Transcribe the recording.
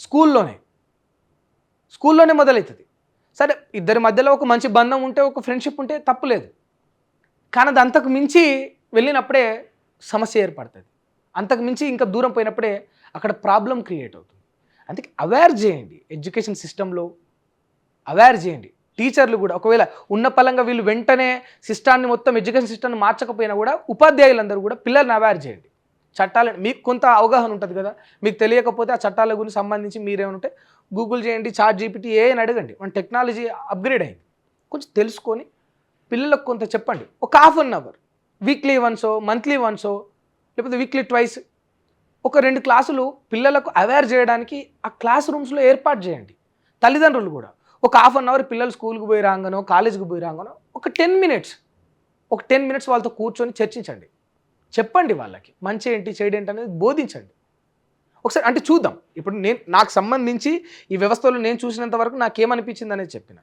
స్కూల్లోనే మొదలవుతుంది. సరే ఇద్దరి మధ్యలో ఒక మంచి బంధం ఉంటే, ఒక ఫ్రెండ్షిప్ ఉంటే తప్పులేదు. కానీ అది అంతకు మించి వెళ్ళినప్పుడే సమస్య ఏర్పడుతుంది. అంతకు మించి ఇంకా దూరం పోయినప్పుడే అక్కడ ప్రాబ్లం క్రియేట్ అవుతుంది. అందుకే అవేర్ చేయండి, ఎడ్యుకేషన్ సిస్టంలో అవేర్ చేయండి. టీచర్లు కూడా ఒకవేళ ఉన్న పలంగా వీళ్ళు వెంటనే సిస్టాన్ని మొత్తం ఎడ్యుకేషన్ సిస్టమ్ని మార్చకపోయినా కూడా ఉపాధ్యాయులందరూ కూడా పిల్లల్ని అవేర్ చేయండి. చట్టాలను మీకు కొంత అవగాహన ఉంటుంది కదా, మీకు తెలియకపోతే ఆ చట్టాల గురించి సంబంధించి మీరేమంటే గూగుల్ చేయండి, చాట్ జీపీటీ అని అడగండి. మన టెక్నాలజీ అప్గ్రేడ్ అయింది. కొంచెం తెలుసుకొని పిల్లలకు కొంత చెప్పండి. ఒక ½ అన్ అవర్ వీక్లీ వన్సో, మంత్లీ వన్సో, లేకపోతే వీక్లీ ట్వైస్ ఒక 2 క్లాసులు పిల్లలకు అవేర్ చేయడానికి ఆ క్లాస్ రూమ్స్లో ఏర్పాటు చేయండి. తల్లిదండ్రులు కూడా ఒక ½ అన్ అవర్ పిల్లలు స్కూల్కి పోయి రాగానో, కాలేజీకి పోయి రాగానో ఒక 10 మినిట్స్ వాళ్ళతో కూర్చొని చర్చించండి. చెప్పండి వాళ్ళకి మంచి ఏంటి, చెడు ఏంటి అనేది బోధించండి. ఒకసారి అంటే చూద్దాం. ఇప్పుడు నాకు సంబంధించి ఈ వ్యవస్థలో నేను చూసినంత వరకు నాకేమనిపించింది అనేది చెప్పిన.